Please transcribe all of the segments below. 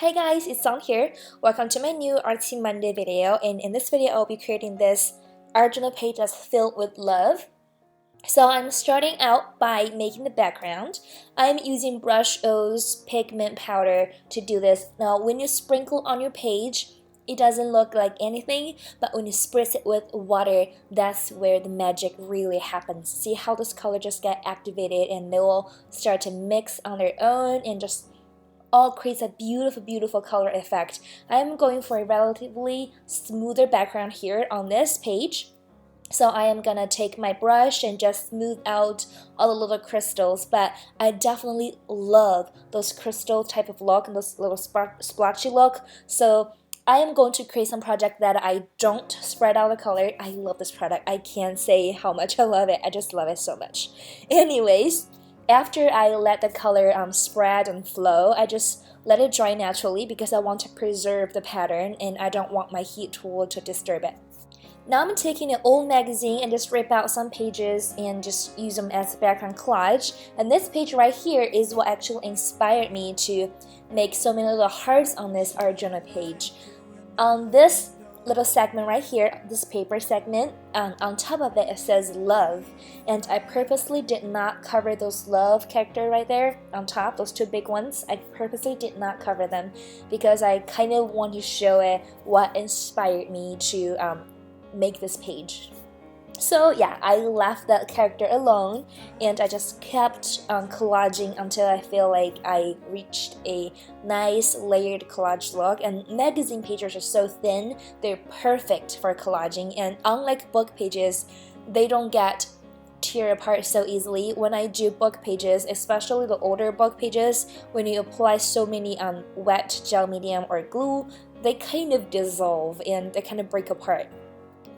Hi guys, it's Song here. Welcome to my new ArtsY Monday video, and in this video I'll be creating this art journal page that's filled with love. So I'm starting out by making the background. I'm using Brusho's pigment powder to do this. Now when you sprinkle on your page, it doesn't look like anything, but when you spritz it with water, that's where the magic really happens. See how this color just get activated and they will start to mix on their own and just all creates a beautiful color effect. I'm going for a relatively smoother background here on this page. So I am gonna take my brush and just smooth out all the little crystals, but I definitely love those crystal type of look and those little splotchy look. So I am going to create some project that I don't spread out the color. I love this product. I can't say how much I love it. I just love it so much. Anyways, after I let the color spread and flow, I just let it dry naturally because I want to preserve the pattern and I don't want my heat tool to disturb it. Now I'm taking an old magazine and just rip out some pages and just use them as a background collage. And this page right here is what actually inspired me to make so many little hearts on this art journal page. On this little segment right here, this paper segment, on top of it says love, and I purposely did not cover those love character right there on top, those two big ones. I purposely did not cover them because I kind of want to show it what inspired me to make this page. So yeah, I left that character alone and I just kept collaging until I feel like I reached a nice layered collage look. And magazine pages are so thin, they're perfect for collaging, and unlike book pages, they don't get tear apart so easily. When I do book pages, especially the older book pages, when you apply so many wet gel medium or glue, they kind of dissolve and they kind of break apart.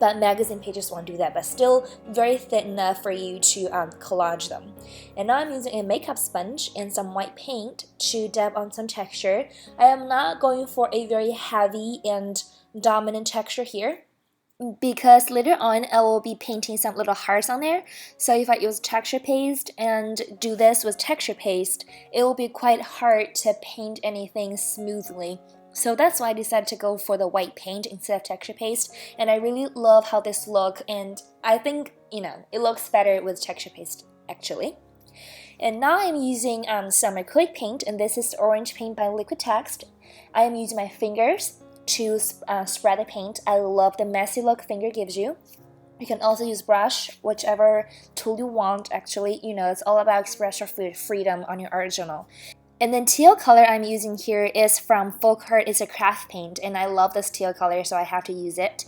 But magazine pages won't do that, but still very thin enough for you to collage them. And now I'm using a makeup sponge and some white paint to dab on some texture. I am not going for a very heavy and dominant texture here because later on I will be painting some little hearts on there. So if I use texture paste and do this with texture paste, it will be quite hard to paint anything smoothly. So that's why I decided to go for the white paint instead of texture paste, and I really love how this looks, and I think, you know, it looks better with texture paste actually. And now I'm using some acrylic paint, and this is orange paint by Liquid Text. I am using my fingers to spread the paint. I love the messy look finger gives you. You can also use brush, whichever tool you want actually. You know, it's all about express your freedom on your art journal. And then teal color I'm using here is from Folk Art. It's a craft paint, and I love this teal color, so I have to use it.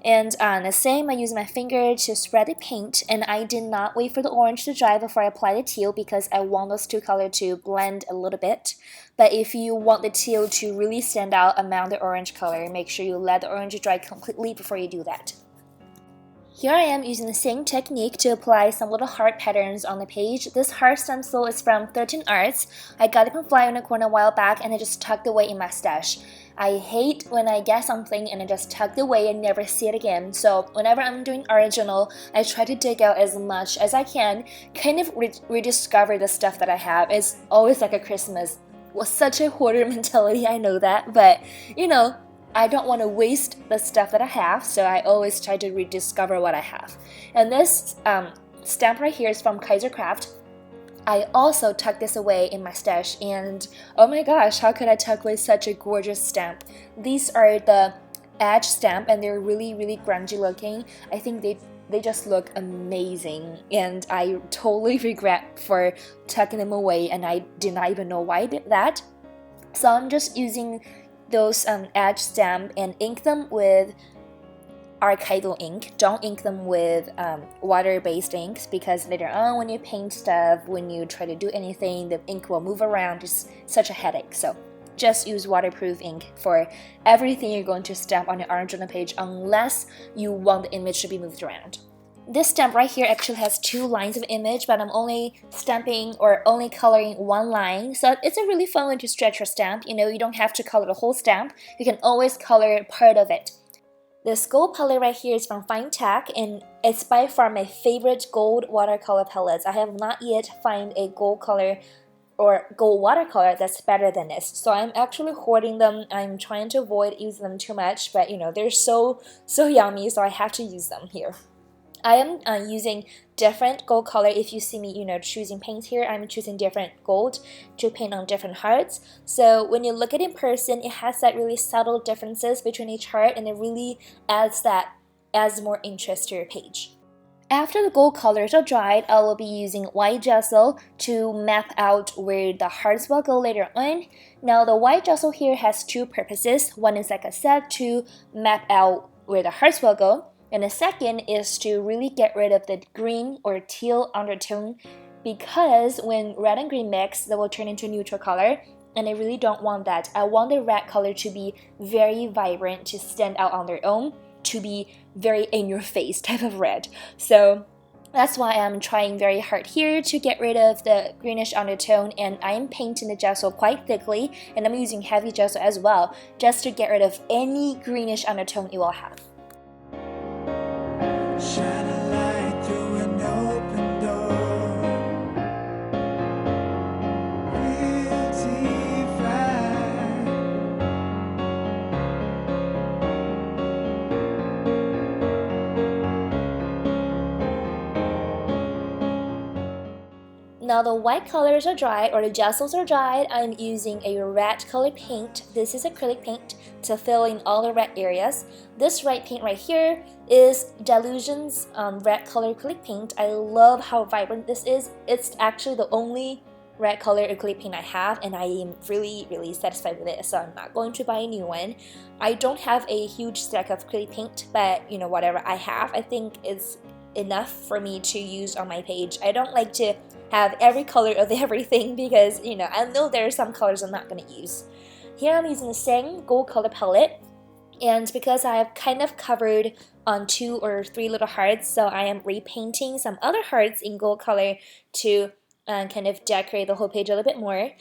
And the same, I use my finger to spread the paint, and I did not wait for the orange to dry before I apply the teal because I want those two colors to blend a little bit. But if you want the teal to really stand out among the orange color, make sure you let the orange dry completely before you do that. Here I am using the same technique to apply some little heart patterns on the page. This heart stencil is from 13 Arts. I got it from Fly Unicorn a while back and I just tucked away in my stash. I hate when I get something and I just tuck it away and never see it again. So whenever I'm doing art journal, I try to dig out as much as I can, kind of rediscover the stuff that I have. It's always like a Christmas. Well, such a hoarder mentality, I know that, but you know, I don't want to waste the stuff that I have, so I always try to rediscover what I have. And this stamp right here is from Kaiser Craft. I also tucked this away in my stash, and oh my gosh, how could I tuck away such a gorgeous stamp? These are the edge stamp, and they're really grungy looking. I think they just look amazing, and I totally regret for tucking them away, and I did not even know why I did that. So I'm just using those edge stamp and ink them with archival ink. Don't ink them with water-based inks because later on when you paint stuff, when you try to do anything, the ink will move around. It's such a headache. So just use waterproof ink for everything you're going to stamp on your art journal page unless you want the image to be moved around. This stamp right here actually has two lines of image, but I'm only stamping or only coloring one line. So it's a really fun way to stretch your stamp. You know, you don't have to color the whole stamp. You can always color part of it. This gold palette right here is from Finetec, and it's by far my favorite gold watercolor palettes. I have not yet found a gold color or gold watercolor that's better than this. So I'm actually hoarding them. I'm trying to avoid using them too much, but you know, they're so yummy, so I have to use them here. I am using different gold color. If you see me, you know, choosing paints here, I'm choosing different gold to paint on different hearts. So when you look at it in person, it has that really subtle differences between each heart, and it really adds more interest to your page. After the gold colors are dried, I will be using white gesso to map out where the hearts will go later on. Now the white gesso here has two purposes. One is, like I said, to map out where the hearts will go. And the second is to really get rid of the green or teal undertone, because when red and green mix, they will turn into neutral color, and I really don't want that. I want the red color to be very vibrant, to stand out on their own, to be very in-your-face type of red. So that's why I'm trying very hard here to get rid of the greenish undertone, and I'm painting the gesso quite thickly, and I'm using heavy gesso as well, just to get rid of any greenish undertone it will have. Shine a light through an open door. We'll divide. Now the white colors are dried, or the gessos are dried. I'm using a red color paint. This is acrylic paint to fill in all the red areas. This red paint right here is Dylusions red color acrylic paint. I love how vibrant this is. It's actually the only red color acrylic paint I have, and I am really satisfied with it, so I'm not going to buy a new one. I don't have a huge stack of acrylic paint, but you know, whatever I have, I think is enough for me to use on my page. I don't like to have every color of everything, because you know, I know there are some colors I'm not going to use. Here I'm using the same gold color palette, and because I have kind of covered on 2 or 3 little hearts, so I am repainting some other hearts in gold color to kind of decorate the whole page a little bit more.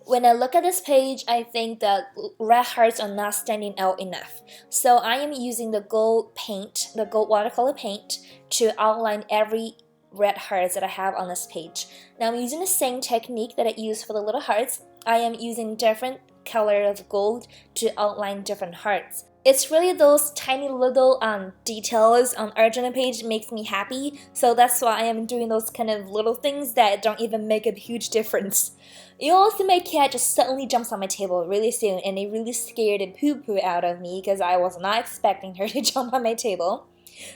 When I look at this page, I think the red hearts are not standing out enough. So I am using the gold paint, the gold watercolor paint, to outline every red hearts that I have on this page. Now I'm using the same technique that I used for the little hearts. I am using different color of gold to outline different hearts. It's really those tiny little details on ArtSY page makes me happy, so that's why I am doing those kind of little things that don't even make a huge difference. You also, my cat just suddenly jumps on my table really soon, and it really scared the poo-poo out of me because I was not expecting her to jump on my table.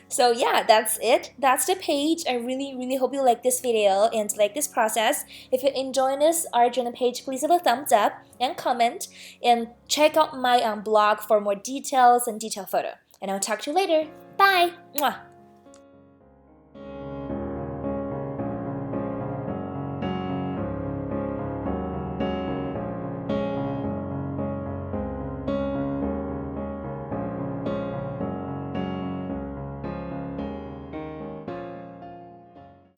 So yeah, that's it. That's the page. I really hope you like this video and like this process. If you're enjoying this ArtSY page, please give a thumbs up and comment, and check out my blog for more details and detailed photo. And I'll talk to you later. Bye! Mwah.